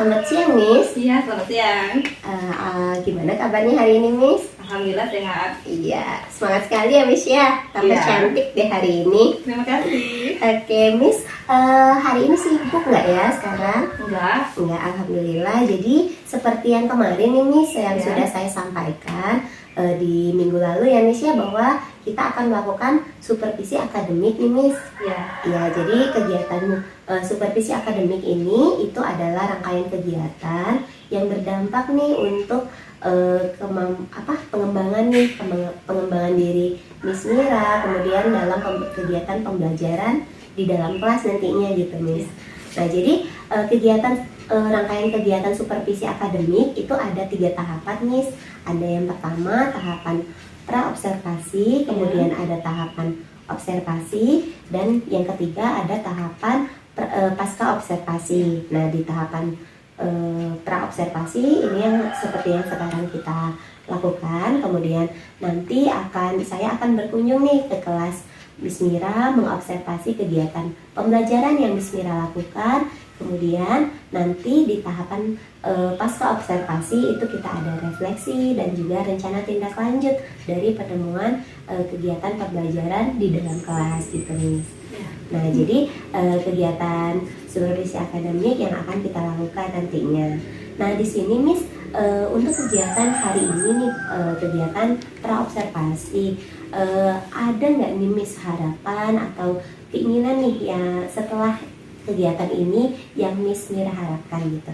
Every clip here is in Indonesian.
Selamat siang, Miss. Iya, selamat siang. Gimana kabarnya hari ini, Miss? Alhamdulillah sehat. Iya, semangat sekali ya, Miss ya. Tambah Iya. cantik deh hari ini. Terima kasih. Oke, Miss. Hari ini sibuk nggak ya sekarang? Enggak. Enggak, Alhamdulillah. Jadi seperti yang kemarin nih, Miss, yang Ya. sudah saya sampaikan di minggu lalu ya, Miss ya, bahwa kita akan melakukan supervisi akademik nih, Miss. Ya. Ya, jadi kegiatan supervisi akademik ini itu adalah rangkaian kegiatan yang berdampak nih untuk pengembangan diri Miss Mira, kemudian dalam kegiatan pembelajaran di dalam kelas nantinya gitu, Miss. Nah, jadi rangkaian kegiatan supervisi akademik itu ada 3 tahapan, Miss. Ada yang pertama tahapan pra-observasi, kemudian ada tahapan observasi, dan yang ketiga ada tahapan pasca observasi. Nah, di tahapan pra-observasi ini yang seperti yang sekarang kita lakukan. Kemudian nanti saya akan berkunjung nih ke kelas Miss Mira, mengobservasi kegiatan pembelajaran yang Miss Mira lakukan. Kemudian nanti di tahapan pasca observasi itu kita ada refleksi dan juga rencana tindak lanjut dari penemuan kegiatan pembelajaran di dalam kelas gitu, Miss. Nah, jadi kegiatan supervisi akademik yang akan kita lakukan nantinya. Nah, di sini, Miss, untuk kegiatan hari ini nih, kegiatan pra-observasi, ada nggak nih, Miss, harapan atau keinginan nih ya setelah kegiatan ini yang Miss Mira harapkan gitu?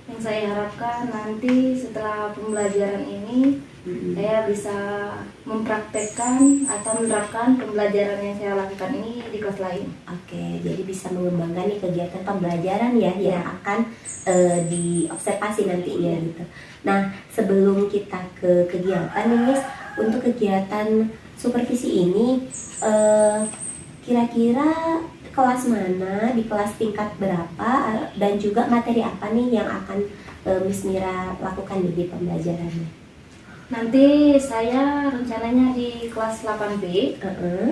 Yang saya harapkan nanti setelah pembelajaran ini saya bisa mempraktekkan atau menerapkan pembelajaran yang saya lakukan ini di kelas lain. Oke, jadi bisa mengembangkan nih kegiatan pembelajaran ya yang akan diobservasi nantinya gitu. Nah, sebelum kita ke kegiatan nih, Miss, untuk kegiatan supervisi ini kira-kira kelas mana, di kelas tingkat berapa, dan juga materi apa nih yang akan Miss Mira lakukan di pembelajarannya? Nanti saya rencananya di kelas 8B.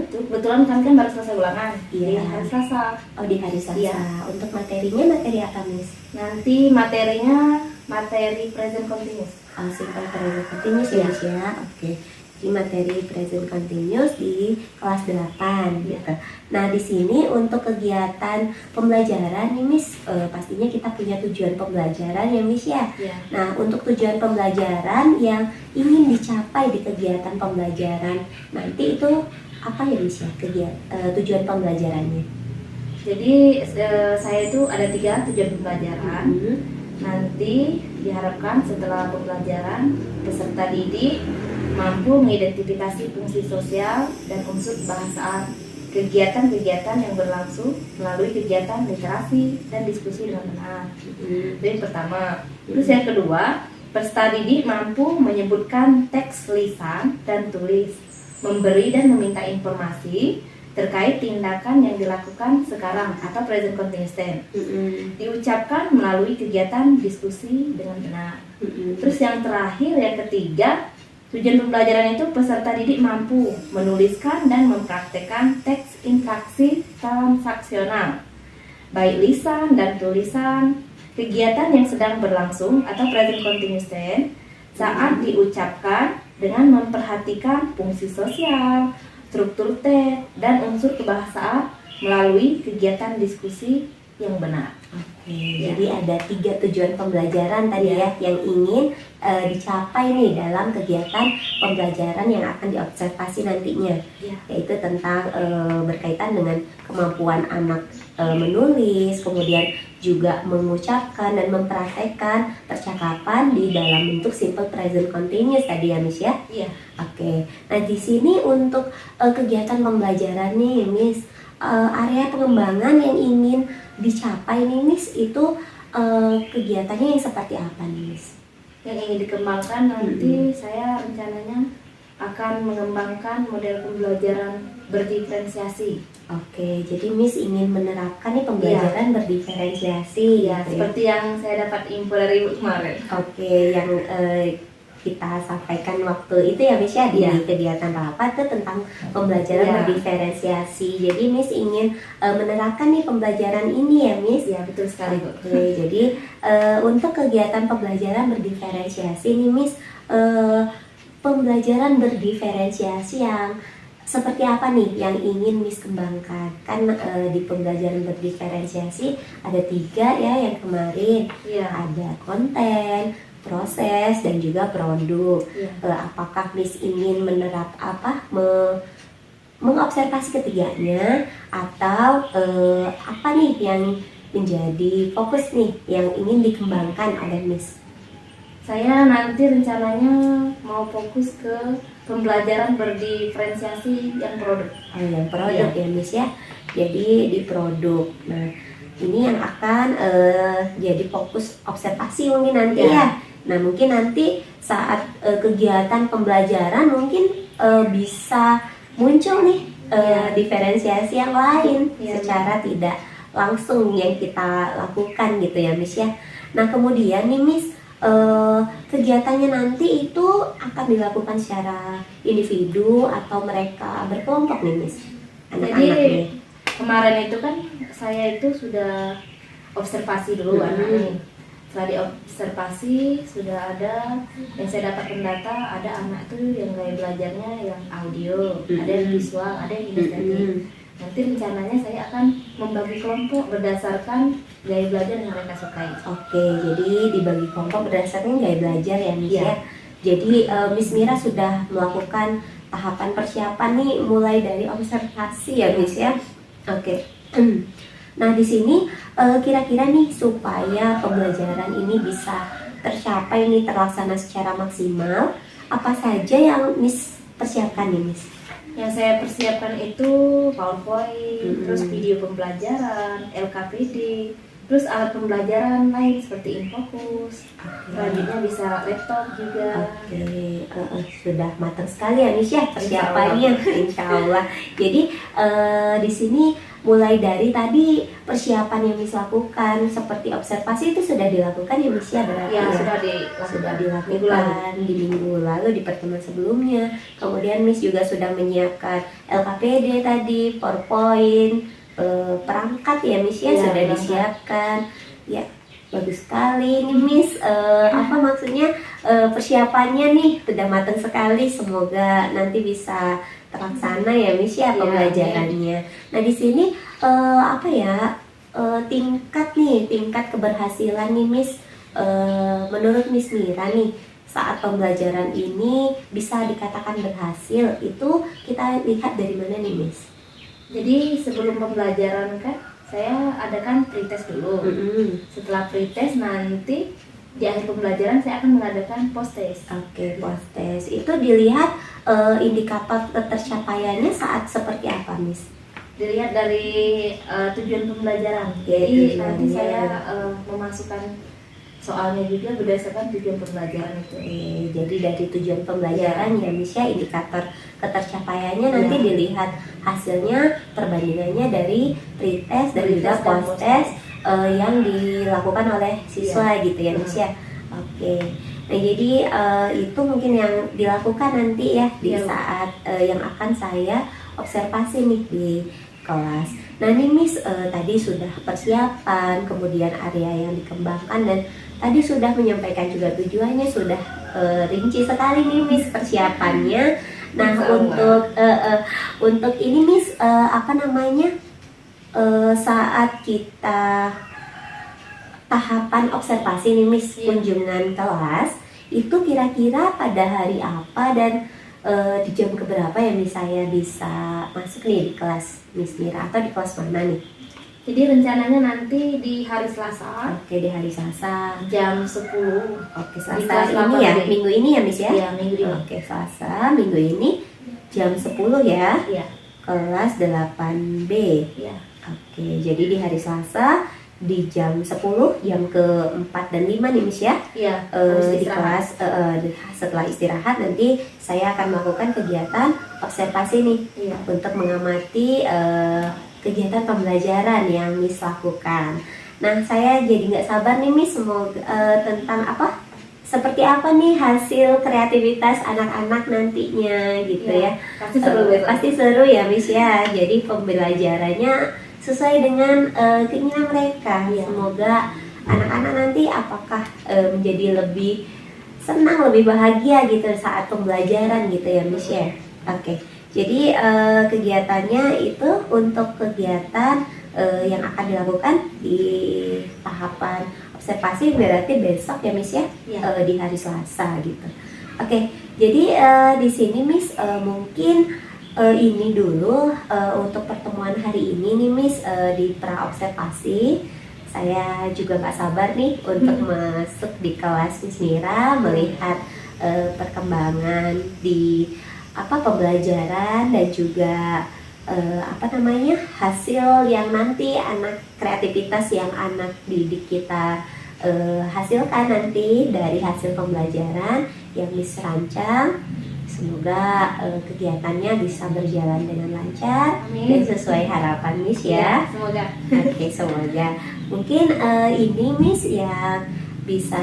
Itu kebetulan kami kan baru selesai ulangan di hari Selasa. Oh, di hari Selasa. Iya. Untuk materinya materi apa, Miss? Nanti materinya materi present continuous. Simple present continuous ya, Miss ya. Oke. Di materi present continuous di kelas 8 gitu. Nah, di sini untuk kegiatan pembelajaran nih, Miss, pastinya kita punya tujuan pembelajaran ya, Miss ya. Nah, untuk tujuan pembelajaran yang ingin dicapai di kegiatan pembelajaran nanti itu apa ya, Miss ya, tujuan pembelajarannya? Jadi saya itu ada 3 tujuan pembelajaran. Nanti diharapkan setelah pembelajaran peserta didik mampu mengidentifikasi fungsi sosial dan unsur kebahasaan kegiatan-kegiatan yang berlangsung melalui kegiatan literasi dan diskusi dengan benar. Itu yang pertama. Terus yang kedua, peserta didik mampu menyebutkan teks lisan dan tulis, memberi dan meminta informasi terkait tindakan yang dilakukan sekarang atau present continuous tense, diucapkan melalui kegiatan diskusi dengan benar. Terus yang terakhir, yang ketiga, tujuan pembelajaran itu peserta didik mampu menuliskan dan mempraktekkan teks interaksi transaksional, baik lisan dan tulisan, kegiatan yang sedang berlangsung atau present continuous tense saat diucapkan dengan memperhatikan fungsi sosial, struktur teks, dan unsur kebahasaan melalui kegiatan diskusi yang benar. Jadi ada 3 tujuan pembelajaran tadi ya yang ingin dicapai nih dalam kegiatan pembelajaran yang akan diobservasi nantinya, yaitu tentang berkaitan dengan kemampuan anak menulis, kemudian juga mengucapkan dan mempraktekkan percakapan di dalam bentuk simple present continuous tadi ya Miss ya. Iya. Oke. Nah di sini untuk kegiatan pembelajaran nih Miss, area pengembangan yang ingin dicapai nih Miss itu kegiatannya yang seperti apa nih Miss? Yang ingin dikembangkan nanti saya rencananya akan mengembangkan model pembelajaran berdiferensiasi. Oke, jadi Miss ingin menerapkan nih pembelajaran berdiferensiasi Ya, gitu seperti yang saya dapat info dari Ibu kemarin. Oke, yang kita sampaikan waktu itu ya Miss ya di Iya. kegiatan rapat itu tentang pembelajaran Iya. berdiferensiasi. Jadi Miss ingin menerapkan nih pembelajaran ini ya Miss. Ya, betul sekali Bu. Oke, jadi untuk kegiatan pembelajaran berdiferensiasi nih Miss, pembelajaran berdiferensiasi yang seperti apa nih yang ingin Miss kembangkan? Kan di pembelajaran berdiferensiasi ada 3 ya yang kemarin. Iya. Ada konten, proses, dan juga produk. Iya. Apakah Miss ingin mengobservasi ketiganya atau apa nih yang menjadi fokus nih yang ingin dikembangkan oleh Miss? Saya nanti rencananya mau fokus ke pembelajaran berdiferensiasi yang produk. Oh, yang produk ya Miss ya. Jadi di produk. Nah, ini yang akan jadi fokus observasi mungkin nanti ya. Nah, mungkin nanti saat kegiatan pembelajaran mungkin bisa muncul nih diferensiasi yang lain secara tidak langsung yang kita lakukan gitu ya Miss ya. Nah, kemudian nih Miss, kegiatannya nanti itu akan dilakukan secara individu atau mereka berkelompok nih Miss? Jadi kemarin itu kan saya itu sudah observasi dulu anak-anak. Setelah diobservasi sudah ada yang saya dapatkan data, ada anak tuh yang gaya belajarnya yang audio, ada yang visual, ada yang kinestetik. Nanti rencananya saya akan membagi kelompok berdasarkan gaya belajar yang mereka sukai. Oke, jadi dibagi kelompok berdasarkan gaya belajar ya Miss ya. Jadi Miss Mira sudah melakukan tahapan persiapan nih mulai dari observasi ya Miss ya. Oke. Nah di sini kira-kira nih supaya pembelajaran ini bisa tercapai nih terlaksana secara maksimal, apa saja yang Miss persiapkan nih Miss? Yang saya persiapkan itu PowerPoint, terus video pembelajaran, LKPD, terus alat pembelajaran lain seperti Infocus. Selanjutnya bisa laptop juga. Oke, sudah matang sekali ya Miss ya persiapannya, Insya Allah. Jadi di sini mulai dari tadi persiapan yang Miss lakukan seperti observasi itu sudah dilakukan ya Miss ya berarti Ya, ya? Sudah dilakukan di minggu lalu di pertemuan sebelumnya. Kemudian Miss juga sudah menyiapkan LKPD tadi, PowerPoint, perangkat ya Miss ya, sudah disiapkan. Ya, bagus sekali nih Miss. Apa maksudnya persiapannya nih sudah matang sekali. Semoga nanti bisa terlaksana ya Miss ya pembelajarannya. Nah di sini apa ya tingkat keberhasilan nih Miss, menurut Miss Mira nih saat pembelajaran ini bisa dikatakan berhasil itu kita lihat dari mana nih Miss? Jadi sebelum pembelajaran kan saya adakan pretest dulu. Setelah pretest nanti di akhir pembelajaran saya akan mengadakan post test. Oke, post test itu dilihat indikator ketercapaiannya saat seperti apa Miss? Dilihat dari tujuan pembelajaran. Jadi nanti saya memasukkan soalnya juga berdasarkan tujuan pembelajaran itu. Jadi dari tujuan pembelajaran ya Miss ya indikator ketercapaiannya nanti dilihat hasilnya perbandingannya dari pretest dan juga post test yang dilakukan oleh siswa gitu ya Miss ya. Oke. Nah jadi itu mungkin yang dilakukan nanti ya di saat yang akan saya observasi nih di kelas. Nah ini Miss tadi sudah persiapan, kemudian area yang dikembangkan dan tadi sudah menyampaikan juga tujuannya, sudah rinci sekali nih Miss persiapannya. Nah untuk ini Miss apa namanya saat kita tahapan observasi nih Miss kunjungan kelas itu kira-kira pada hari apa dan di jam keberapa ya Miss saya bisa masuk nih di kelas Miss Mira atau di kelas mana nih? Jadi rencananya nanti di hari Selasa Oke, di hari Selasa. jam 10. Oke, Di Selasa kelas ini 8 ya, B. minggu ini ya Miss ya? Iya, minggu ini. Oke, Selasa minggu ini jam 10 ya, Iya. kelas 8B. Iya. Oke, jadi di hari Selasa di jam 10, jam ke-4 dan 5 nih Miss ya. Iya. Di kelas setelah istirahat nanti saya akan melakukan kegiatan observasi nih Iya. untuk mengamati kegiatan pembelajaran yang Miss lakukan. Nah, saya jadi nggak sabar nih Miss, semoga tentang apa, seperti apa nih hasil kreativitas anak-anak nantinya gitu ya. Pasti seru ya. Pasti seru ya Miss ya. Jadi pembelajarannya sesuai dengan keinginan mereka. Iya. Semoga anak-anak nanti apakah menjadi lebih senang, lebih bahagia gitu saat pembelajaran gitu ya Miss ya. Oke. Jadi kegiatannya itu untuk kegiatan yang akan dilakukan di tahapan observasi berarti besok ya Miss ya, Iya. di hari Selasa gitu. Oke, jadi di sini Miss mungkin ini dulu untuk pertemuan hari ini nih Miss di pra observasi. Saya juga nggak sabar nih untuk masuk di kelas Miss Mira, melihat perkembangan di pembelajaran dan juga hasil yang nanti kreativitas yang anak didik kita hasilkan nanti dari hasil pembelajaran yang Miss rancang. Semoga kegiatannya bisa berjalan dengan lancar. Amin. Dan sesuai harapan Miss ya. Semoga. Oke, semoga. Mungkin ini Miss yang bisa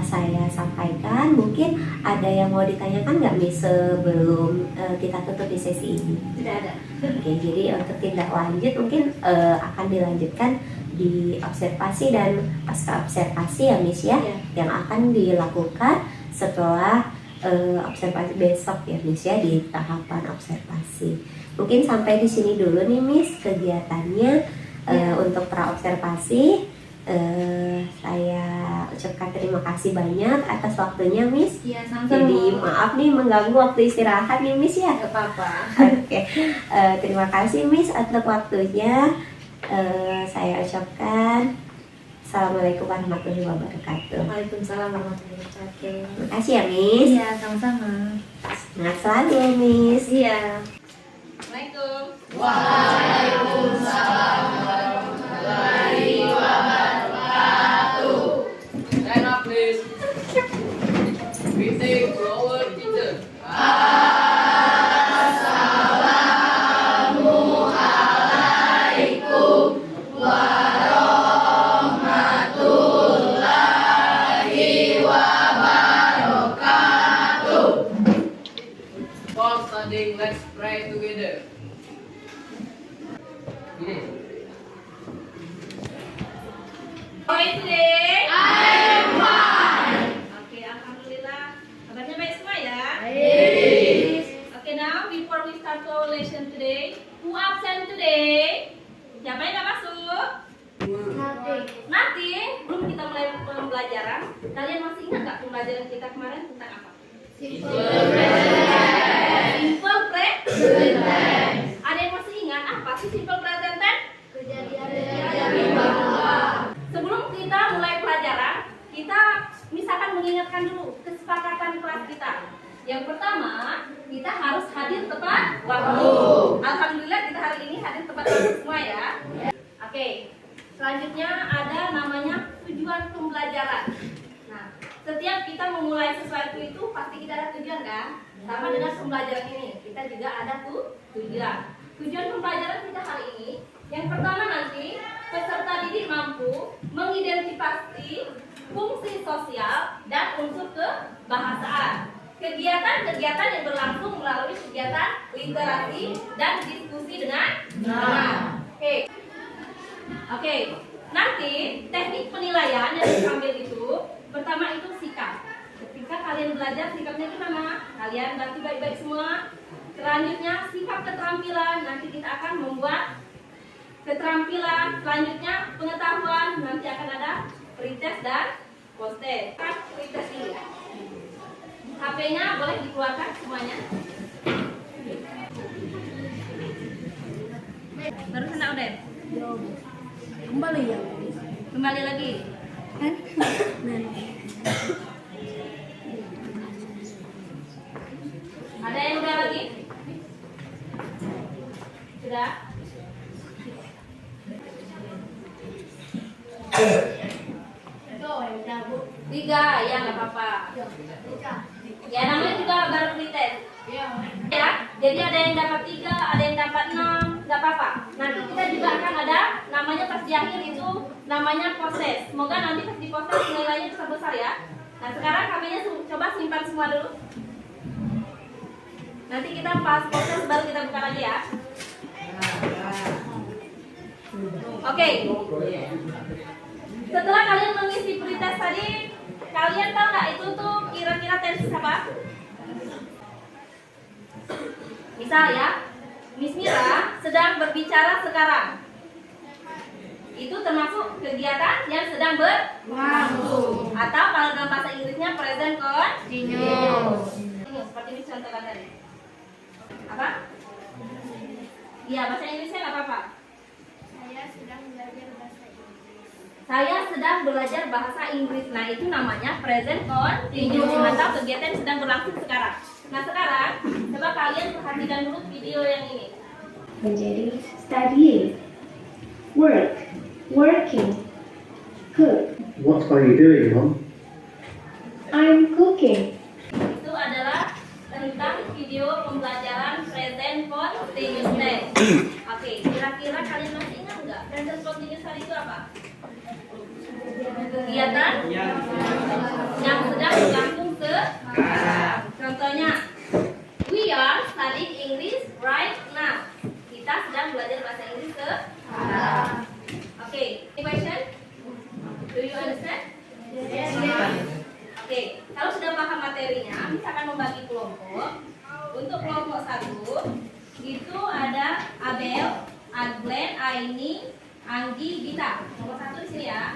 saya sampaikan. Mungkin ada yang mau ditanyakan nggak Miss sebelum kita tutup di sesi ini? Tidak ada. Oke, jadi untuk tindak lanjut mungkin akan dilanjutkan di observasi dan pasca observasi ya Miss ya, Iya. yang akan dilakukan setelah observasi besok ya Miss ya, di tahapan observasi. Mungkin sampai di sini dulu nih Miss kegiatannya untuk pra observasi. Saya ucapkan terima kasih banyak atas waktunya Miss. Iya, sama-sama. Jadi maaf nih mengganggu waktu istirahat nih Miss ya. Gak apa-apa. Oke, terima kasih Miss atas waktunya. Saya ucapkan Assalamualaikum warahmatullahi wabarakatuh. Waalaikumsalam warahmatullahi wabarakatuh. Terima kasih ya Miss. Iya, sama-sama. Semangat selalu Miss. Iya. Assalamualaikum. Stand up, please. Greeting to our teacher. For studying, let's pray together. How are you today? I'm fine. Okay, alhamdulillah. Kabarnya baik semua ya? Baik. Okay, now before we start our lesson today, who absent today? Siapa yang nggak masuk? Nothing. Belum kita mulai pembelajaran. Kalian masih ingat nggak pembelajaran kita kemarin tentang apa? Simple present tense. Ada yang masih ingat apa sih simple present tense? Sebelum kita mulai pelajaran, kita misalkan mengingatkan dulu kesepakatan kelas kita. Yang pertama, kita harus hadir tepat waktu. Alhamdulillah kita hari ini hadir tepat waktu semua ya. Oke, selanjutnya ada namanya tujuan pembelajaran. Nah, setiap kita memulai sesuatu itu pasti kita ada tujuan kan? Sama dengan pembelajaran ini, kita juga ada tujuan. Tujuan pembelajaran kita hari ini, yang pertama nanti peserta didik mampu mengidentifikasi fungsi sosial dan unsur kebahasaan. Kegiatan-kegiatan yang berlangsung melalui kegiatan literasi dan diskusi dengan Oke. Nanti teknik penilaian yang diambil itu pertama itu sikap. Ketika kalian belajar sikapnya gimana? Kalian ganti baik-baik semua. Selanjutnya sikap keterampilan. Nanti kita akan membuat keterampilan. Selanjutnya pengetahuan. Nanti akan ada pretest dan post-test. Pretest ini. HP-nya boleh dikeluarkan semuanya. Baru kena udah. Kembali ya. Kembali lagi. Kan? Ada yang udah lagi? Sudah? Tiga, ya nggak apa-apa. Ya namanya juga baru pretest. Ya, jadi ada yang dapat 3, ada yang dapat 6, nggak apa-apa. Nanti kita juga akan ada namanya pas di akhir itu namanya proses. Semoga nanti pas di proses nilainya bisa besar ya. Nah sekarang kami coba simpan semua dulu. Nanti kita pas proses baru kita buka lagi ya. Oke. Setelah kalian mengisi pretest tadi, kalian tahu nggak itu tuh kira-kira tensi apa? Misal ya, Miss Mira sedang berbicara sekarang. Itu termasuk kegiatan yang sedang berlangsung. Atau kalau dalam bahasa Inggrisnya present continuous. Seperti ini contoh tadi. Apa? Iya, bahasa Inggrisnya nggak apa-apa. Saya sedang belajar bahasa Inggris. Nah, itu namanya present continuous atau kegiatan yang sedang berlangsung sekarang. Nah, sekarang coba kalian perhatikan dulu video yang ini. Menjadi studying, work, working, cook. What are you doing, Mom? I'm cooking. Itu adalah tentang video pembelajaran present continuous tense. Oke, kira-kira kalian masih ingat nggak present continuous tadi itu apa? Kegiatan yang sedang berlangsung sekarang. Contohnya, we are studying English right now. Kita sedang belajar bahasa Inggris sekarang. Oke, any question? Do you understand? Yes. Oke, kalau sudah paham materinya, kita akan membagi kelompok. Untuk kelompok 1, itu ada Abel, Aglen, Aini, Anggi, Gita. Nomor 1 di sini ya.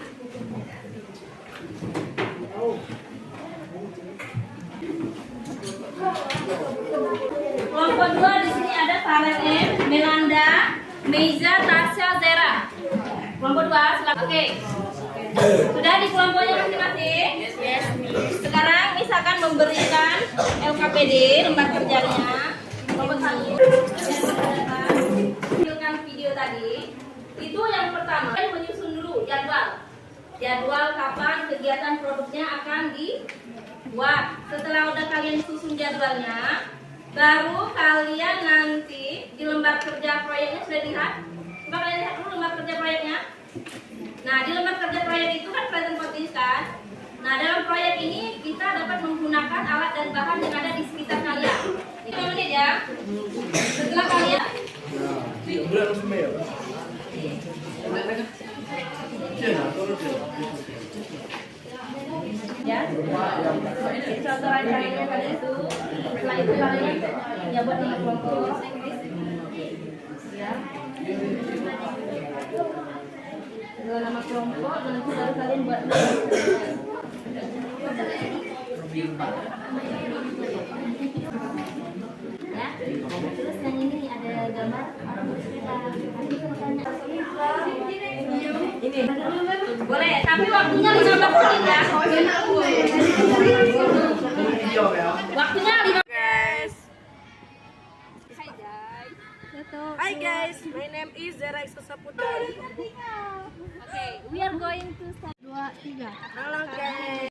Kelompok 2 di sini ada Farel M, Melanda, Meiza, Tasya, Zera. Kelompok 2, silakan. Oke. Sudah di kelompoknya masing-masing? Yes. Sekarang misalkan memberikan LKPD, lembar kerjanya. Kelompok 1. Tampilkan video tadi. Itu yang pertama, menyusun dulu jadwal. Jadwal kapan kegiatan produknya akan dibuat. Setelah udah kalian susun jadwalnya, baru kalian nanti di lembar kerja proyeknya sudah lihat. Coba kalian lihat dulu lembar kerja proyeknya. Nah, di lembar kerja proyek itu kan present continuous kan. Nah, dalam proyek ini kita dapat menggunakan alat dan bahan yang ada di sekitar kalian. Itu menit ya. Setelah kalian ya, jadi contoh rancangannya kalian itu. Setelah itu kalian ya buat nama kelompok ya. Dua nama kelompok nanti baru kalian buat ya. Terus yang ini ada gambar orang bercerita. Ini boleh, tapi waktunya 15 menit ya. Waktunya 15. Hi guys, my name is Zera Isasaputra. Okay, we are going to start. 2, 3. Halo guys.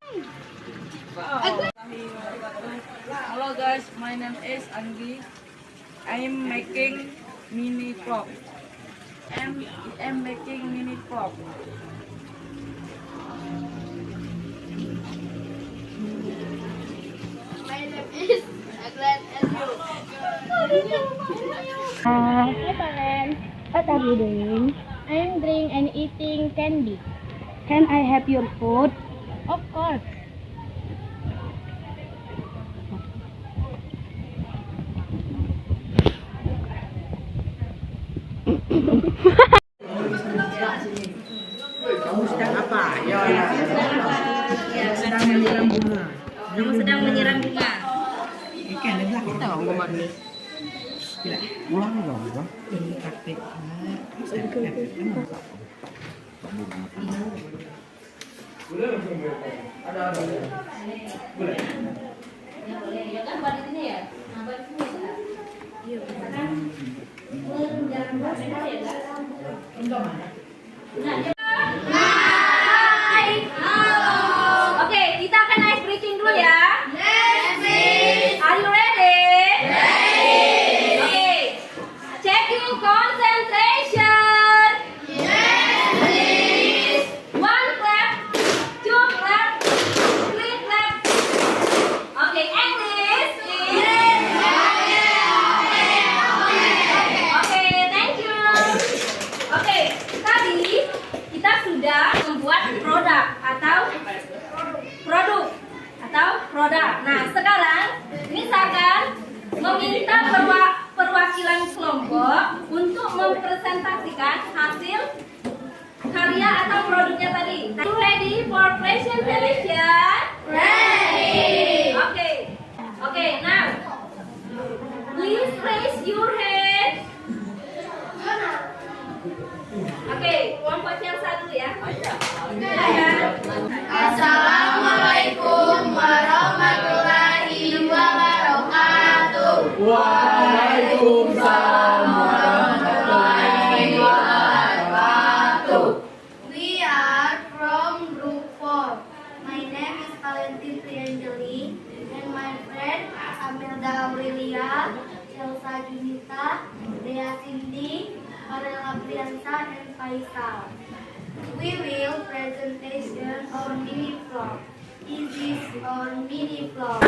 Hello guys, my name is Anggi. I'm making mini pop. I'm making mini pop. My name is Aglen and you. Hi parents, what are you doing? I'm drinking and eating candy. Can I have your food? Of course. Kamu sedang apa? Ya, Sedang menyiram bunga. Kamu sedang menyiram bunga. ikan ada belakang kita nggak ngomong nih. Gila, ulang dong, bro. Ini praktek. Ya boleh, ya kan buat di sini ya. Nah, buat di sini ya. Iya, misalkan jalan buat beda ya kan? Nah, hai. Halo. Oke, kita akan ice breaking dulu ya. Yes, miss. Are you ready? Ready. Oke. Checking concentration. Yes, miss. One clap, two clap, three clap. Oke, English. Oke, thank you. Oke, tadi kita sudah membuat produk. Nah, sekarang misalkan meminta perwakilan kelompok untuk mempresentasikan hasil karya atau produknya tadi. Ready for presentation? Ready. Okay, now please raise your hand. Oke, kelompok yang satu ya. Assalamualaikum warahmatullahi wabarakatuh. Waalaikumsalam warahmatullahi wabarakatuh. We are from Group 4. My name is Valentin Triangeli and my friend Amelda Aurelia, Elsa Junita, Dea Cindy, Arela Priyansa, and Faisal. We will presentation our mini vlog. This is our mini vlog.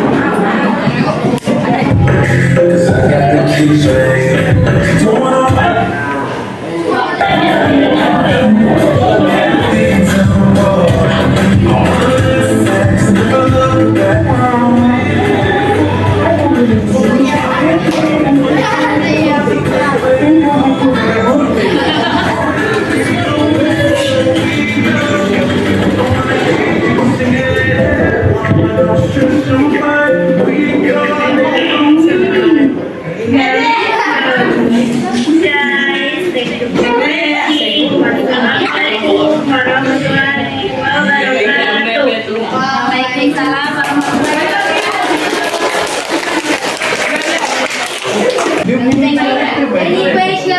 Waalaikumsalam warahmatullahi wabarakatuh. Any question?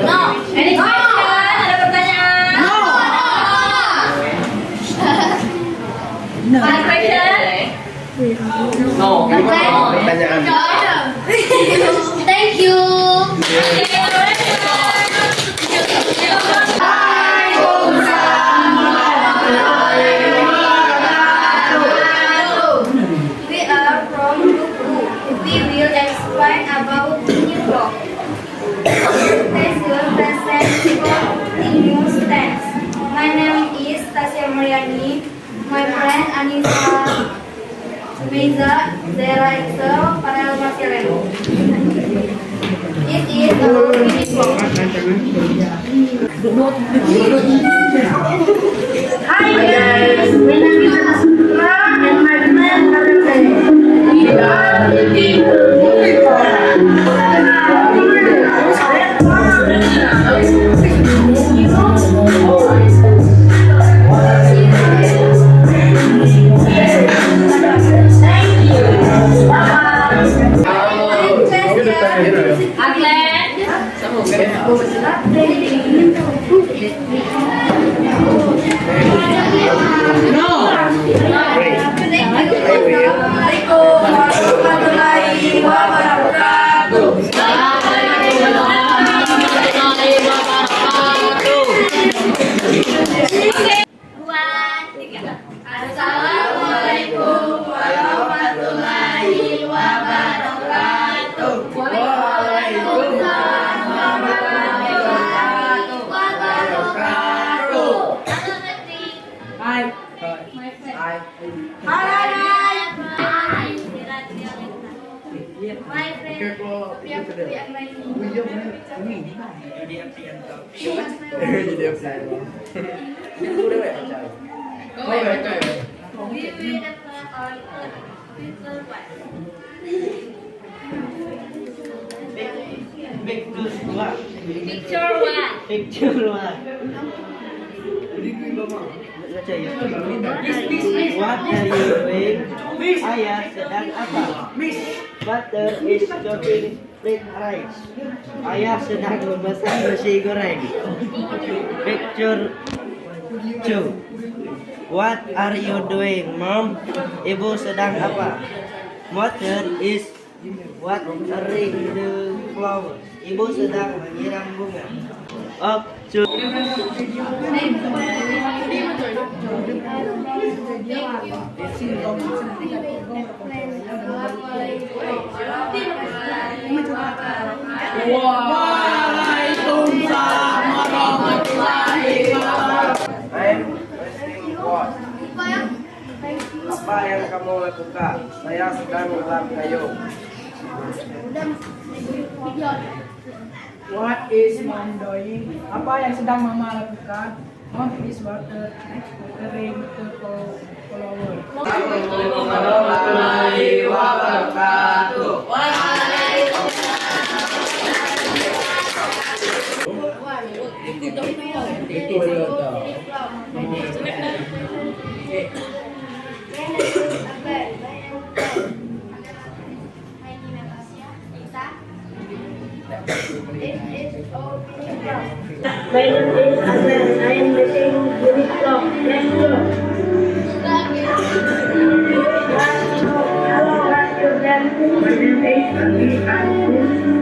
No. Any question? Ada pertanyaan? No. Any question? No, pertanyaan. Thank you. We are from Group 2. We will explain about mini vlog. Presentation the new stands. My name is Tasya Mariani. My friend Anissa Meza, Zera Excel, Farel Masiren. It is our mini vlog. Hi guys, my name is Astra and my friend Karate. We are Assalamualaikum warahmatullahi wabarakatuh. Waalaikumsalam warahmatullahi wabarakatuh. Hai. Hai. My friend Priya Maini. Jadi apa? We will apply on Twitter web. Picture one. What are you doing? Ayah sedang apa? Butter is chopping fried rice. Ayah sedang memasak nasi goreng. Picture 2. What are you doing, Mom? Ibu sedang apa? Mother is watering the flowers. Ibu sedang menyiram bunga. Up to Waalaikumsalam warahmatullahi wabarakatuh. I'm resting what? Apa yang kamu lakukan? Saya sedang melap kayu. What is mom doing? Apa yang sedang mama lakukan? Mom is watering the flower. Warahmatullahi wabarakatuh. My name is Ahmed. I am making unit clock. Let's go. Hello, what's your name? My name is Ahmed.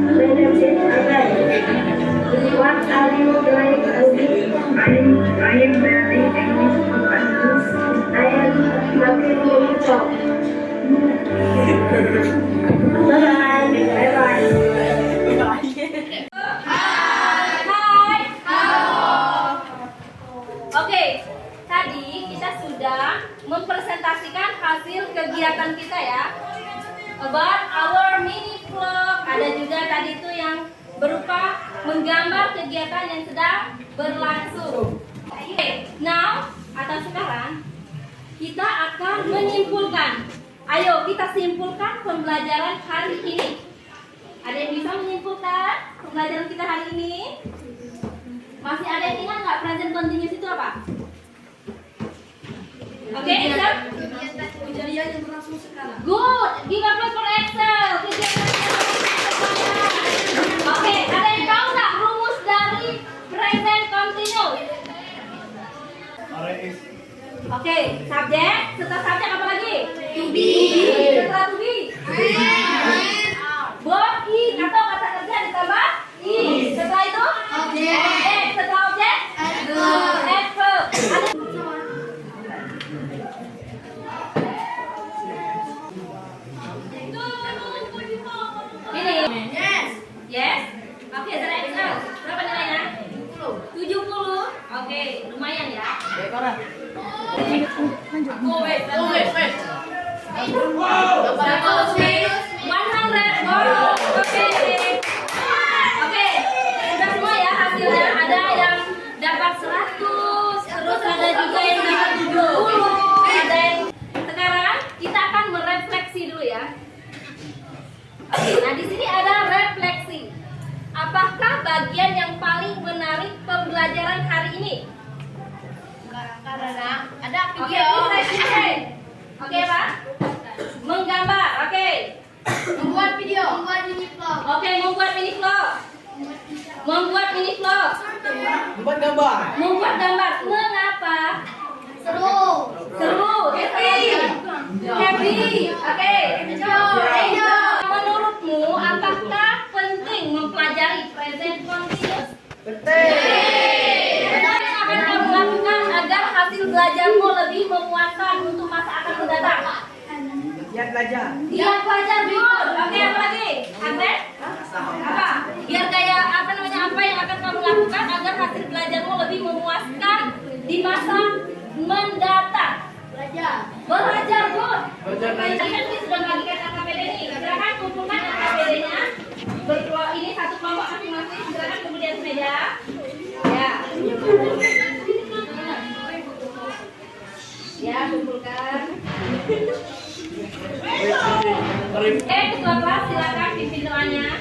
My name is Ahmed. What are you doing, I am learning English classes. I am making unit clock. Bye-bye. Oke, tadi kita sudah mempresentasikan hasil kegiatan kita ya. About our mini vlog. Ada juga tadi tuh yang berupa menggambar kegiatan yang sedang berlangsung. Oke, now atau sekarang kita akan menyimpulkan. Ayo kita simpulkan pembelajaran hari ini. Ada yang bisa menyimpulkan pembelajaran kita hari ini? Masih ada yang ingat nggak present continuous itu apa? Oke, Excel? Kejadian yang berlangsung sekarang. Good, give applause for Excel. Oke, ada yang tahu nggak rumus dari present continuous? Oke, subjek. Setelah subjek apa lagi? To be. Setelah to be? Verb is atau kata kerja ditambah is. Setelah itu? Objek. Setelah objek? Adverb. Ini? Yes. Oke, setelah Excel. Berapa nilainya? 70. Oke, lumayan ya. Wait. 100. Oke, sudah semua ya hasilnya. Ada yang dapat 100, terus ada juga yang dapat 70. Ada yang sekarang kita akan merefleksi dulu ya. Oke, nah di sini ada refleksi. Apakah bagian yang paling menarik pembelajaran hari ini? Karena ada video. Oke, Pak. Menggambar. Oke. Membuat video. Membuat mini vlog. Oke, membuat mini vlog. Membuat mini vlog. Membuat gambar. Membuat gambar. Mengapa? Seru. Happy. Oke. Menurutmu apakah penting mempelajari present continuous? Penting. Apa yang akan kamu lakukan agar hasil belajarmu lebih memuaskan untuk masa akan mendatang? Giat belajar. Giat belajar, good. Oke, apa lagi? Ahmed? Apa? Biar kayak apa yang akan kamu lakukan agar hasil belajarmu lebih memuaskan di masa mendatang? Belajar, good. Tadi kan kita sudah bagikan KKPD nih. Silakan kumpulkan KKPD-nya. Ini satu kelompok masing-masing. Silakan kemudian meja. Ya. Ya, kumpulkan. Ketua kelas silakan pimpin doanya.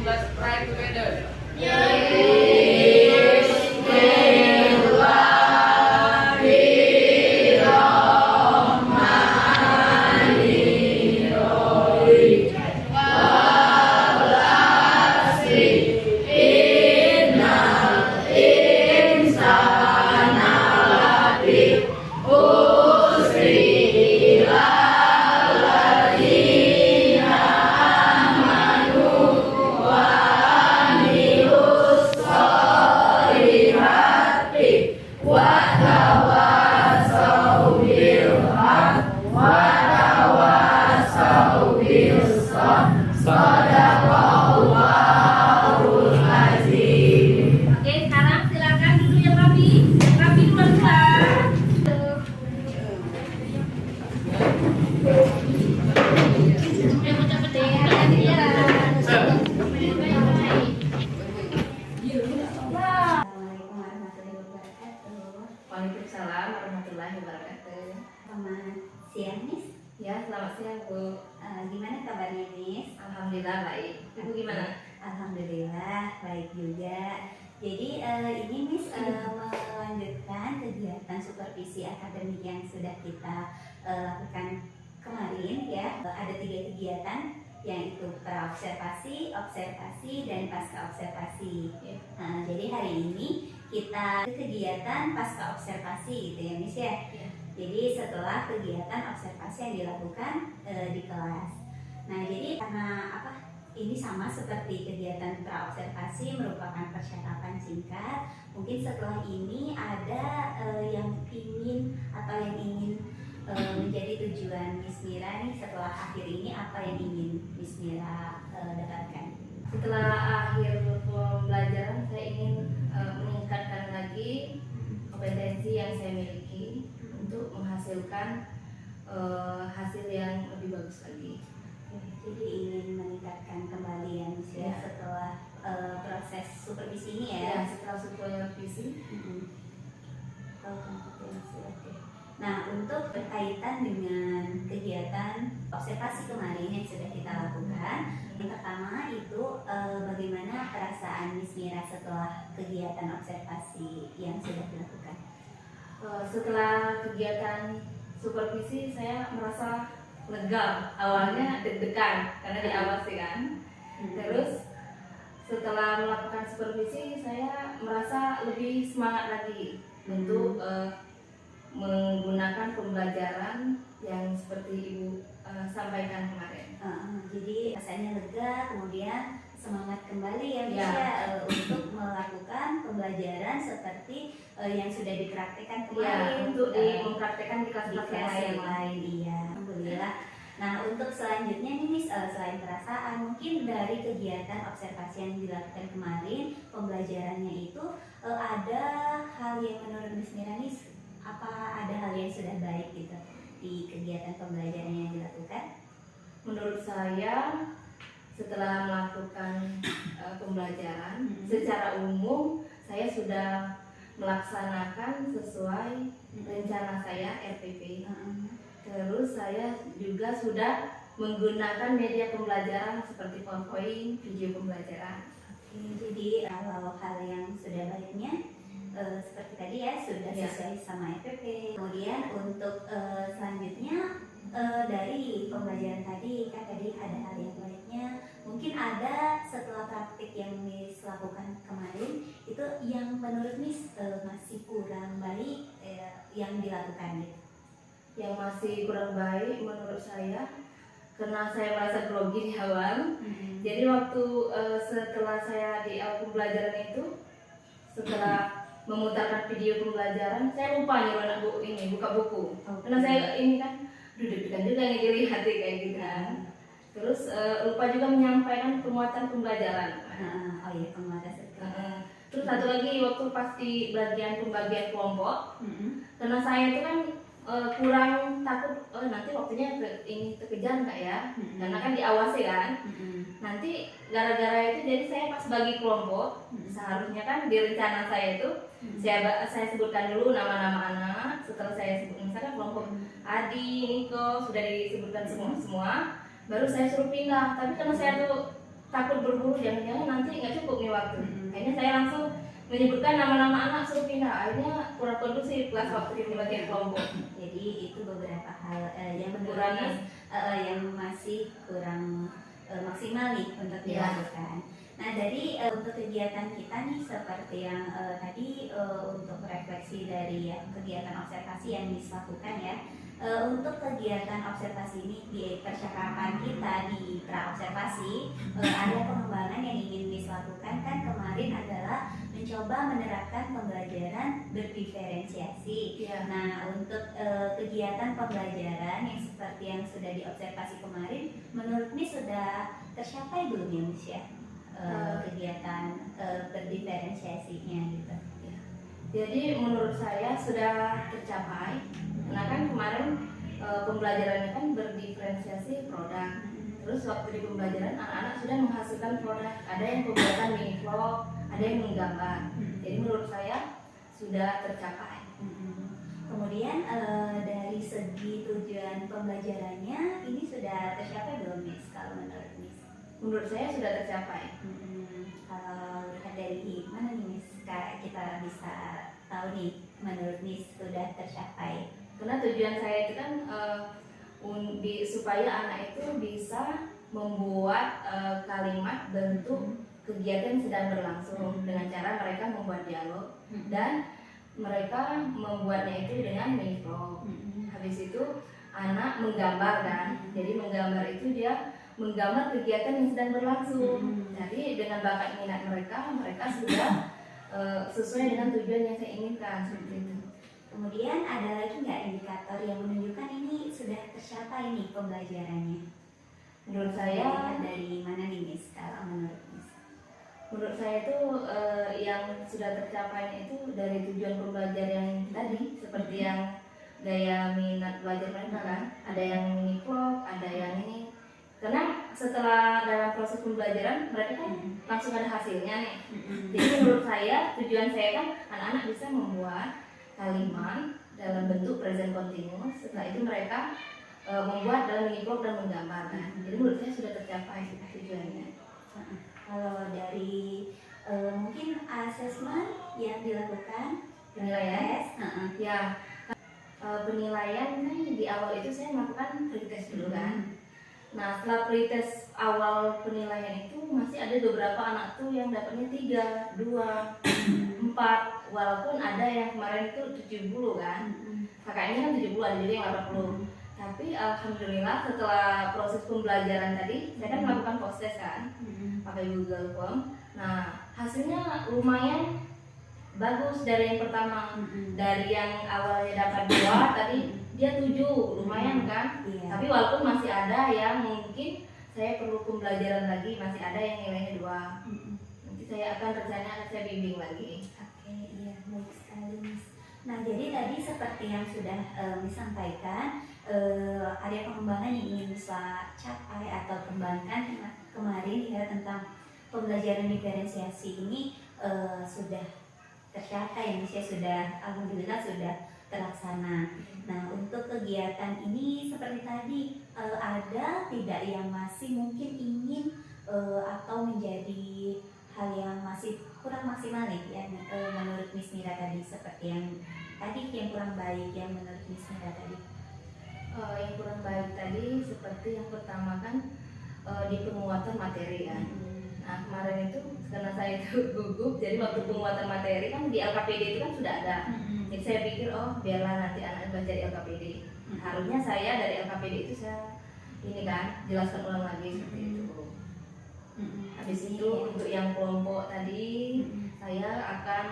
Let's pray together. Bismillah. Oke, sekarang silakan duduk yang rapi. Yang rapi duluan. Assalamualaikum warahmatullahi wabarakatuh. Waalaikumsalam warahmatullahi wabarakatuh. Selamat siang, Miss. Ya, selamat siang Bu. Gimana kabarnya, Miss? Alhamdulillah baik. Ibu gimana? Alhamdulillah baik juga. Jadi ini Miss melanjutkan kegiatan supervisi akademik yang sudah kita lakukan kemarin ya. Ada 3 kegiatan, yaitu praobservasi, observasi, dan pasca observasi. Jadi hari ini kita ke kegiatan pasca observasi gitu ya, Miss ya. Jadi setelah kegiatan observasi yang dilakukan di kelas. Nah, jadi karena apa? Ini sama seperti kegiatan praobservasi, merupakan percakapan singkat. Mungkin setelah ini ada yang ingin atau yang ingin menjadi tujuan Miss Mira nih setelah akhir ini, apa yang ingin Miss Mira dapatkan? Setelah akhir pembelajaran saya ingin meningkatkan lagi kompetensi yang saya miliki untuk menghasilkan hasil yang lebih bagus lagi. Jadi ingin meningkatkan kembali ya, Miss ya, setelah proses supervisi ini ya. Setelah supervisi. Kompetensi, oke. Nah, untuk berkaitan dengan kegiatan observasi kemarin yang sudah kita lakukan, yang pertama itu bagaimana perasaan Miss Mira setelah kegiatan observasi yang sudah dilakukan? Setelah kegiatan supervisi saya merasa lega. Awalnya deg-degan karena diawasi kan. Terus setelah melakukan supervisi saya merasa lebih semangat lagi untuk menggunakan pembelajaran yang seperti Ibu sampaikan kemarin. Jadi rasanya lega, kemudian semangat kembali ya, Miss Ya. ya, untuk melakukan pembelajaran seperti yang sudah dipraktikkan kemarin, Untuk mempraktekkan di di kelas-kelas kelas yang lain. lain. Iya, alhamdulillah. Nah, untuk selanjutnya nih, Miss, selain perasaan, mungkin dari kegiatan observasi yang dilakukan kemarin, pembelajarannya itu ada hal yang menurut Miss Mira nih, apa ada hal yang sudah baik gitu di kegiatan pembelajaran yang dilakukan? Menurut saya setelah melakukan pembelajaran secara umum saya sudah melaksanakan sesuai rencana saya RPP. Terus saya juga sudah menggunakan media pembelajaran seperti PowerPoint, video pembelajaran. Jadi kalau hal yang sudah baiknya seperti tadi ya, sudah sesuai sama RPP. Kemudian untuk selanjutnya dari pembelajaran tadi kan tadi ada hal yang baiknya, mungkin ada setelah praktik yang Miss lakukan kemarin itu yang menurut Miss masih kurang baik yang dilakukan gitu. Yang masih kurang baik menurut saya karena saya merasa grogi di awal. Jadi waktu setelah saya di awal pembelajaran itu, setelah memutarkan video pembelajaran, saya lupa nyuruh anak bu ini buka buku. Karena saya ini kan deg-degan juga ngejeli hati kayak gitu kan. Terus lupa juga menyampaikan pemuatan pembelajaran. Oh iya, penguatan setelah. Terus satu lagi waktu pas di bagian pembagian kelompok, karena saya itu kan kurang takut nanti waktunya ini terkejar nggak ya, karena kan diawasi kan. Nanti gara-gara itu jadi saya pas bagi kelompok, seharusnya kan di rencana saya itu saya sebutkan dulu nama-nama anak. Setelah saya sebut misalkan kelompok Adi, Niko sudah disebutkan semua, baru saya suruh pindah. Tapi karena saya tuh takut berburu, jangan-jangan nanti nggak cukup nih waktu. Akhirnya saya langsung menyebutkan nama-nama anak suruh pindah. Akhirnya kurang kondusif kelas waktu di bagian kelompok. Jadi itu beberapa hal yang mengurangi yang masih kurang maksimal nih untuk dilakukan. Nah, dari untuk kegiatan kita nih seperti yang tadi untuk refleksi dari kegiatan observasi yang dilakukan ya. Untuk kegiatan observasi ini di percakapan kita di praobservasi ada pengembangan yang ingin dilakukan kan kemarin adalah mencoba menerapkan pembelajaran berdiferensiasi. Nah, untuk kegiatan pembelajaran yang seperti yang sudah diobservasi kemarin, menurut Miss sudah tercapai belum ya Miss ya kegiatan berdiferensiasinya gitu? Jadi menurut saya sudah tercapai. Karena kan kemarin pembelajarannya kan berdiferensiasi produk. Terus waktu di pembelajaran anak-anak sudah menghasilkan produk. Ada yang pembuatan mini vlog, ada yang menggambar. Jadi menurut saya sudah tercapai. Kemudian dari segi tujuan pembelajarannya ini sudah tercapai belum Miss kalau menurut Miss? Menurut saya sudah tercapai. Kalau lihat dari mana nih Miss, kita bisa tahu nih menurut Miss sudah tercapai. Karena tujuan saya itu kan supaya anak itu bisa membuat kalimat bentuk kegiatan yang sedang berlangsung dengan cara mereka membuat dialog dan mereka membuatnya itu dengan mini vlog. Habis itu anak menggambar kan, jadi menggambar itu dia menggambar kegiatan yang sedang berlangsung. Jadi dengan bakat minat mereka sudah sesuai dengan tujuan yang saya inginkan seperti itu. Kemudian ada lagi nggak indikator yang menunjukkan ini sudah tercapai nih pembelajarannya? Menurut saya dari mana nih Miss kalau menurut Miss? Menurut saya itu yang sudah tercapai itu dari tujuan pembelajaran yang tadi, seperti yang gaya minat belajar mereka kan, ada yang mini vlog, ada yang ini. Karena setelah dalam proses pembelajaran mereka kan langsung ada hasilnya nih. Jadi menurut saya tujuan saya kan anak-anak bisa membuat kalimat dalam bentuk present continuous. Setelah itu mereka membuat dalam mini vlog dan menggambarkan. Jadi menurut saya sudah tercapai tujuannya. Kalau dari mungkin asesmen yang dilakukan Penilaian, ya penilaian kan di awal itu saya melakukan pretest dulu kan. Nah setelah pretest awal penilaian itu masih ada beberapa anak tuh yang dapatnya 3, 2, 4, walaupun ada yang kemarin itu 70 kan. Kakaknya kan 70, ada juga yang 80. Tapi alhamdulillah setelah proses pembelajaran tadi saya kan melakukan post test kan, pakai Google Form. Nah hasilnya lumayan bagus dari yang pertama. Dari yang awalnya dapat 2 tadi dia 7, lumayan kan. Tapi walaupun masih ada yang mungkin saya perlu pembelajaran lagi, masih ada yang nilainya 2. Nanti saya akan rencana saya bimbing lagi. Oke, iya baik sekali Miss. Nah jadi tadi seperti yang sudah disampaikan, ada pengembangan yang ingin bisa capai atau kembangkan kemarin ya tentang pembelajaran diferensiasi ini sudah tercapai ya, sudah alhamdulillah sudah terlaksana. Nah untuk kegiatan ini seperti tadi ada tidak yang masih mungkin ingin atau menjadi hal yang masih kurang maksimal ya menurut Miss Mira tadi, seperti yang tadi yang kurang baik yang menurut Miss Mira tadi? Yang kurang baik tadi seperti yang pertama kan di penguatan materi kan. Nah kemarin itu karena saya itu gugup, jadi waktu penguatan materi kan di LKPD itu kan sudah ada. Jadi saya pikir biarlah nanti anak belajar di LKPD. Harusnya saya dari LKPD itu saya ini kan jelaskan ulang lagi seperti itu. Habis itu untuk yang kelompok tadi saya akan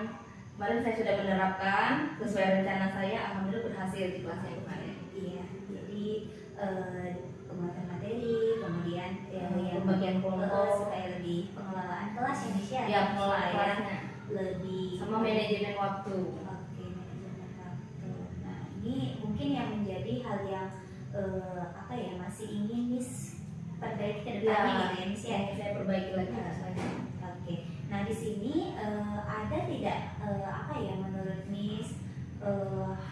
kemarin saya sudah menerapkan sesuai rencana saya, alhamdulillah berhasil di kelasnya kemarin. Iya, jadi penguatan materi, kemudian yang bagian kelompok supaya lebih pengelolaan kelas ya Miss ya. Ya, pengelolaan kelasnya lebih sama manajemen waktu. Oke, manajemen waktu. Nah ini mungkin yang menjadi hal yang apa ya masih ingin Miss perbaiki ke depannya gitu ya Miss ya. Saya perbaiki lagi. Oke. Nah di sini ada tidak apa ya menurut Miss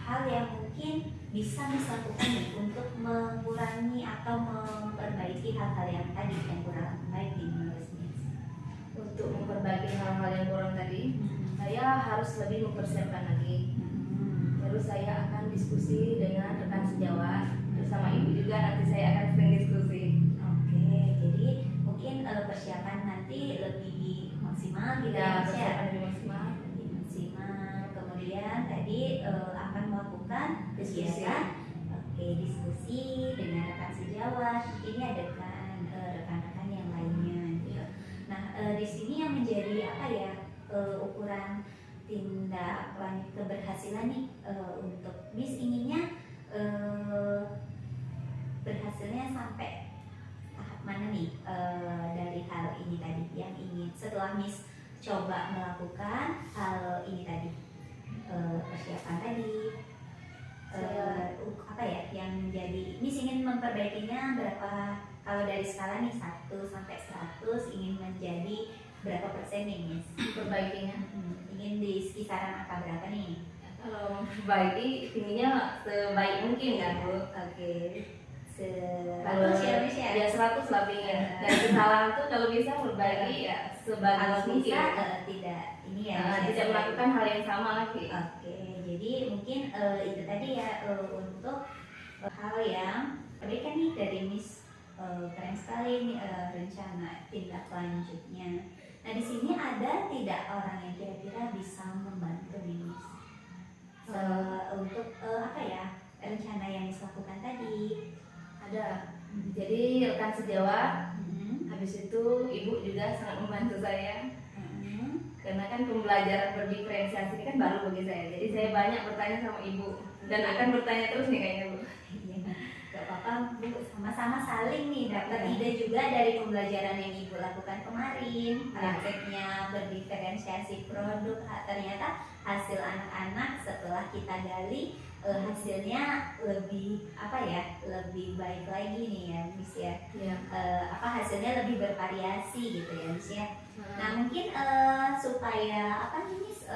hal yang mungkin bisa Miss lakukan nih untuk mengurangi atau memperbaiki hal-hal yang tadi yang kurang baik di menurut Miss? Untuk memperbaiki hal-hal yang kurang tadi, saya harus lebih mempersiapkan lagi. Terus saya akan diskusi dengan rekan sejawat bersama ibu juga, nanti saya akan sering diskusi. Oke, jadi mungkin persiapan nanti lebih maksimal gitu Ya, Miss, persiapan lebih maksimal. Lebih maksimal. Kemudian tadi akan melakukan kegiatan diskusi dengan rekan sejawat, ini ada rekan-rekan yang lainnya gitu. Nah di sini yang menjadi apa ya ukuran tindak lanjut keberhasilan nih untuk Miss inginnya berhasilnya sampai tahap mana nih dari hal ini tadi yang ingin setelah Miss coba melakukan hal ini tadi, persiapan tadi, apa ya yang menjadi Miss ingin memperbaikinya berapa, kalau dari skala nih 1 sampai 100 ingin menjadi berapa persen nih Miss? Perbaikinya. Ingin di kisaran angka berapa nih? Kalau memperbaiki tingginya sebaik mungkin kan Bu. Oke. Kalau 100 ya Miss ya? Ya 100 lah pengen. Dan kesalahan tuh kalau bisa memperbaiki ya Kalau sebagus mungkin. bisa tidak ini ya Miss ya? Tidak melakukan hal yang sama lagi. Oke, jadi mungkin itu tadi ya untuk hal yang perbaikan nih dari Miss, keren sekali nih rencana tindak lanjutnya. Nah di sini ada tidak orang yang kira-kira bisa membantu nih Miss untuk apa ya rencana yang Miss lakukan tadi? Ada. Jadi rekan sejawat, habis itu Ibu juga sangat membantu saya. Karena kan pembelajaran berdiferensiasi ini kan baru bagi saya. Jadi saya banyak bertanya sama Ibu dan akan bertanya terus nih kayaknya Bu. Gak apa-apa Bu, sama-sama saling nih dapat ide juga dari pembelajaran yang Ibu lakukan kemarin, prakteknya berdiferensiasi produk. Ternyata hasil anak-anak setelah kita gali hasilnya lebih apa ya, lebih baik lagi nih ya Miss ya. Hasilnya lebih bervariasi gitu ya Miss ya. Nah mungkin supaya apa nih Miss,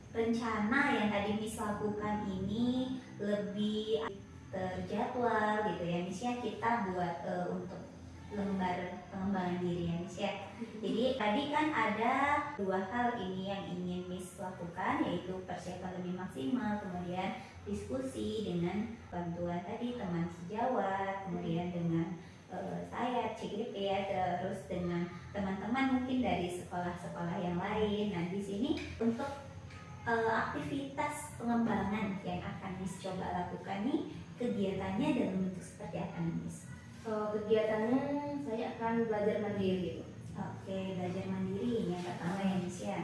rencana yang tadi Miss lakukan ini lebih terjadwal gitu ya Miss ya, kita buat untuk lembar pengembangan diri ya Miss ya. Jadi tadi kan ada 2 hal ini yang ingin Miss lakukan, yaitu persiapan lebih maksimal, kemudian diskusi dengan bantuan tadi teman sejawat, kemudian dengan saya CGP ya, terus dengan teman-teman mungkin dari sekolah-sekolah yang lain. Nah di sini untuk aktivitas pengembangan yang akan Miss coba lakukan nih, kegiatannya dalam bentuk seperti apa nih Miss? Kegiatannya saya akan belajar mandiri. Oke, belajar mandiri yang pertama ya Miss ya.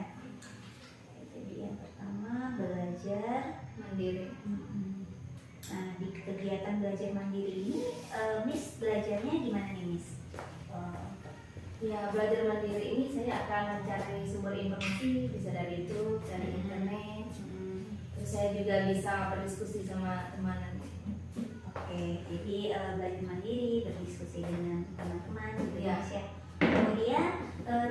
Jadi yang pertama belajar Mandiri. Nah di kegiatan belajar mandiri ini Miss belajarnya gimana nih Miss? Ya belajar mandiri ini saya akan mencari sumber informasi, bisa dari YouTube, dari internet. Terus saya juga bisa berdiskusi sama teman. Oke, jadi belajar mandiri, berdiskusi dengan teman-teman gitu ya Ya. Mas ya. Kemudian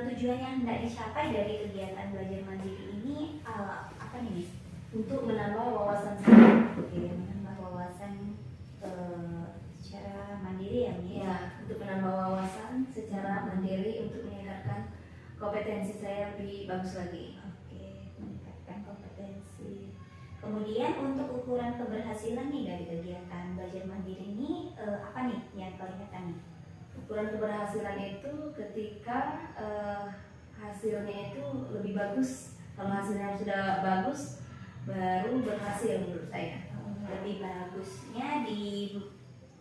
tujuan yang hendak dicapai dari kegiatan belajar mandiri ini apa nih Miss? Untuk menambah wawasan saya. Oke, menambah wawasan secara mandiri ya Miss? Ya, untuk menambah wawasan secara mandiri untuk meningkatkan kompetensi saya lebih bagus lagi. Oke, meningkatkan kompetensi. Kemudian untuk ukuran keberhasilan nih dari kegiatan belajar mandiri ini apa nih yang kelihatan nih? Ukuran keberhasilan itu ketika hasilnya itu lebih bagus. Kalau hasilnya sudah bagus, baru berhasil menurut saya. Lebih bagusnya di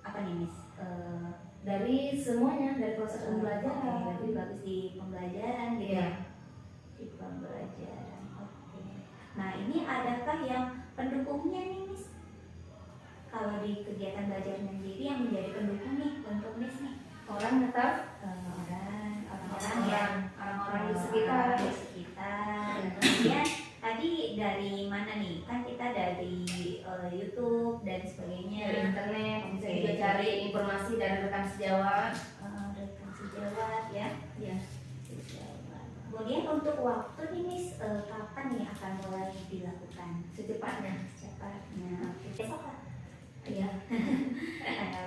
apa nih Miss? Dari semuanya, dari proses pembelajaran. Lebih bagus di pembelajaran gitu Iya. ya? Di pembelajaran, oke. Nah ini adakah yang pendukungnya nih Miss? Kalau di kegiatan belajar mandiri yang menjadi pendukung nih untuk Miss nih? Orang tetap orang-orang di sekitar. Kemudian tadi dari mana nih? Kan kita dari YouTube dan sebagainya. dari internet, bisa Oke. juga cari informasi dari rekan sejawat. Rekan sejawat ya. Ya. Sejawat. Kemudian untuk waktu nih Miss, kapan nih akan mulai dilakukan? Secepatnya. Oke. Besok Kak? Iya.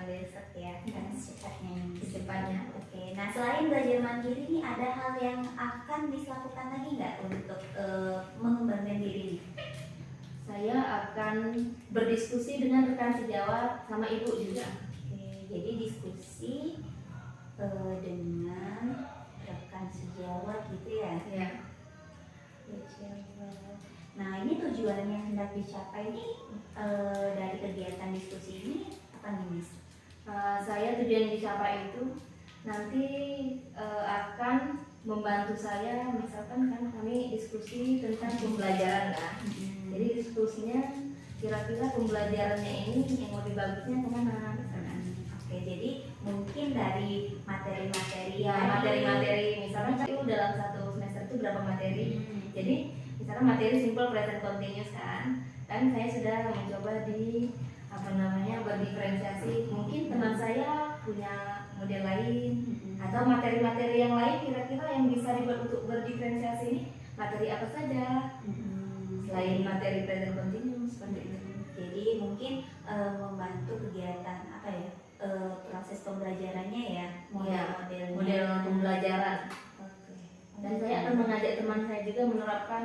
Besok ya, kan secepatnya. Secepatnya. Oke. Nah selain belajar mandiri nih, ada hal yang akan Miss lakukan lagi nggak untuk mengembangkan diri? Saya akan berdiskusi dengan rekan sejawat sama ibu juga. Oke, jadi diskusi dengan rekan sejawat gitu ya? Ya. Sejawat. Nah ini tujuannya hendak dicapai nih dari kegiatan diskusi ini apa nih Miss? Saya tujuan yang dicapai itu nanti akan membantu saya, misalkan kan kami diskusi tentang pembelajaran lah. Jadi diskusinya kira-kira pembelajarannya ini yang lebih bagusnya kemana? Oke, jadi mungkin dari materi-materi materi-materi misalkan itu dalam satu semester itu berapa materi. Jadi misalkan materi simple present continuous kan saya sudah mencoba di berdiferensiasi. Mungkin teman saya punya model lain atau materi-materi yang lain kira-kira yang bisa dibuat untuk berdiferensiasi ini materi apa saja selain materi present continuous seperti itu. Jadi mungkin membantu kegiatan proses pembelajarannya ya, model-modelnya. Model pembelajaran. Oke. Dan saya akan mengajak teman saya juga menerapkan.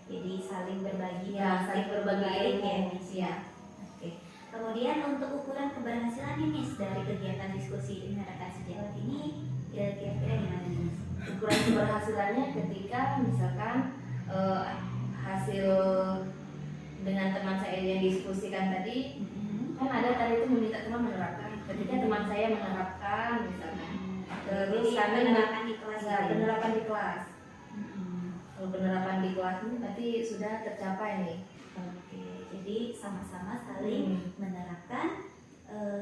Jadi saling berbagi, saling berbagi ilmu ya, Miss ya. Oke. Kemudian untuk ukuran keberhasilan nih Miss dari kegiatan diskusi dengan rekan sejawat ini kira-kira gimana nih Miss? Ukuran keberhasilannya ketika misalkan hasil dengan teman saya yang diskusikan tadi kan ada tadi itu meminta teman menerapkan. Ketika teman saya menerapkan misalnya terus kami penerapan di kelas penerapan di kelas. Kalau penerapan di kelas ini berarti sudah tercapai nih. Oke, jadi sama-sama saling menerapkan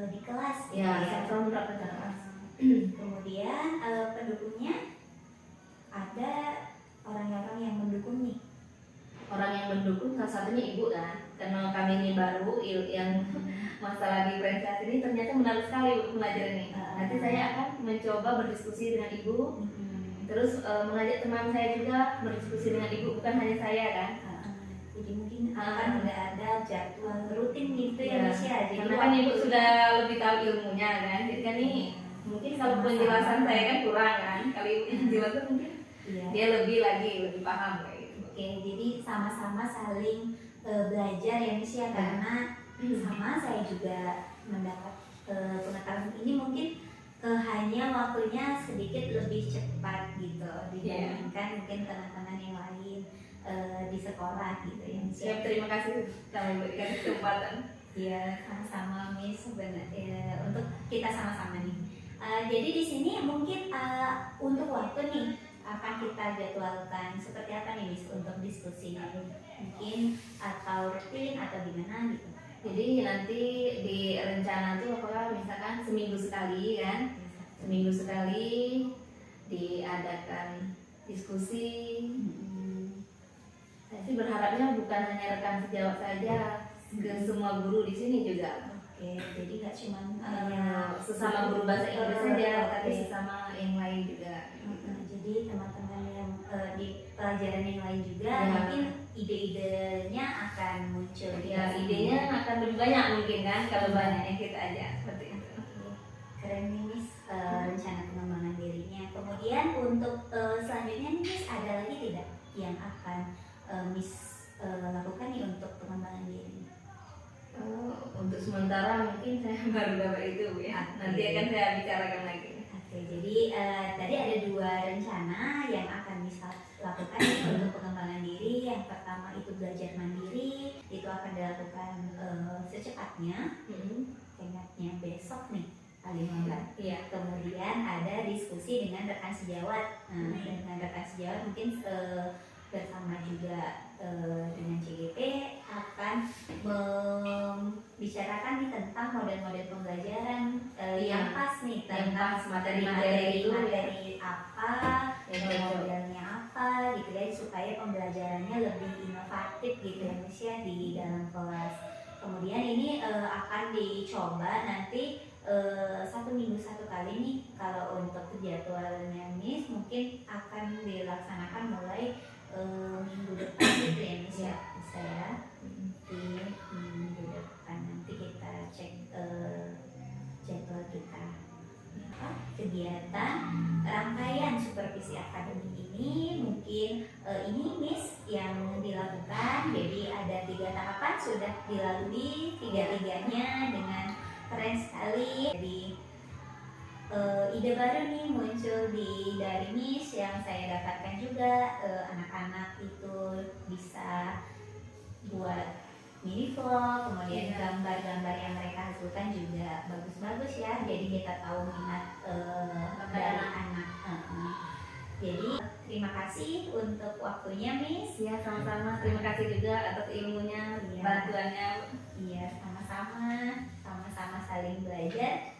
di kelas. Ya, sama-sama menerapkan di kelas. Kemudian pendukungnya ada orang-orang yang mendukung nih. Orang yang mendukung salah satunya ibu kan, karena kami ini baru yang masalah diferensiasi ini ternyata menarik sekali untuk belajar ini. Nanti saya akan mencoba berdiskusi dengan ibu. Terus mengajak teman saya juga berdiskusi dengan ibu, bukan hanya saya kan. Jadi mungkin akan udah ada jadwal rutin gitu ya Miss ya. Jadi karena kan ibu sudah lebih tahu ilmunya kan. Jadi kan ini mungkin kalau penjelasan saya kan kurang kan. Kalau ibu yang jelaskan mungkin dia lebih paham kayak gitu. Oke, jadi sama-sama saling belajar ya Miss ya, karena sama saya juga mendapat pengetahuan ini mungkin hanya waktunya sedikit lebih cepat gitu dibandingkan mungkin teman-teman yang lain di sekolah gitu ya. Siap, terima kasih kami berikan kesempatan. Iya, sama-sama Miss sebenarnya untuk kita sama-sama nih. Jadi di sini mungkin untuk waktu nih akan kita jadwalkan seperti apa nih Miss untuk diskusinya, mungkin atau rutin atau gimana gitu. Jadi nanti di rencana tuh apakah misalkan seminggu sekali kan, seminggu sekali diadakan diskusi. Saya sih berharapnya bukan hanya rekan sejawat saja, ke semua guru di sini juga. Oke, jadi nggak cuma sesama guru bahasa Inggris saja, tapi sesama yang lain juga. Jadi teman-teman yang di pelajaran yang lain juga mungkin ide-idenya akan muncul. Ya, idenya akan lebih banyak mungkin kan kalau banyaknya kita aja seperti itu. Keren nih Miss rencana pengembangan dirinya. Kemudian untuk selanjutnya nih Miss ada lagi tidak yang akan Miss lakukan nih untuk pengembangan diri? Untuk sementara mungkin saya baru dapat itu ya. Nanti akan saya bicarakan lagi. Oke, jadi tadi ada 2 rencana yang akan bisa lakukan untuk pengembangan diri. Yang pertama itu belajar mandiri, itu akan dilakukan secepatnya. Ingatnya besok nih, paling lambat. Iya. Kemudian ada diskusi dengan rekan sejawat. Dengan rekan sejawat mungkin bersama juga dengan CGP akan membicarakan nih tentang model-model pembelajaran yang pas nih, tentang materi apa, modelnya apa gitu ya, supaya pembelajarannya lebih inovatif gitu ya Miss ya di dalam kelas. Kemudian ini akan dicoba nanti 1 minggu 1 kali nih. Kalau untuk jadwalnya Miss mungkin akan dilaksanakan mulai minggu depan gitu ya Miss ya, bisa ya. Di minggu depan nanti kita cek jadwal kita. Kegiatan rangkaian supervisi akademik ini mungkin ini Miss yang dilakukan. Jadi ada 3 tahapan sudah dilalui 3-tiganya dengan keren sekali. Jadi ide baru nih muncul dari Miss yang saya dapatkan juga. Anak-anak itu bisa buat mini vlog, kemudian gambar-gambar yang mereka hasilkan juga bagus-bagus ya. Jadi kita tahu minat dari anak-anak. Jadi terima kasih untuk waktunya Miss. Ya, sama-sama. Terima kasih juga atas ilmunya, bantuannya. Iya, sama-sama. sama-sama saling belajar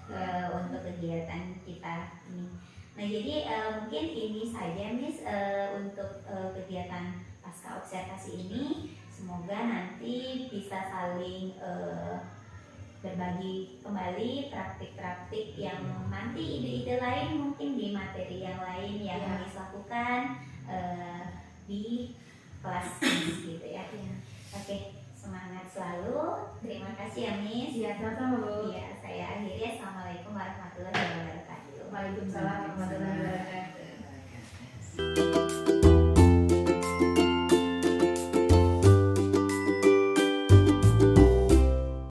untuk kegiatan kita ini. Nah, jadi mungkin ini saja Miss untuk kegiatan pasca observasi ini. Semoga nanti bisa saling berbagi kembali praktik-praktik yang nanti ide-ide lain mungkin di materi yang lain yang Miss lakukan di kelas gitu ya. Oke, semangat selalu. Terima kasih ya Miss. Iya, sama-sama Bu. Iya, saya akhiri. Assalamualaikum warahmatullahi wabarakatuh. Waalaikumsalam warahmatullahi wabarakatuh.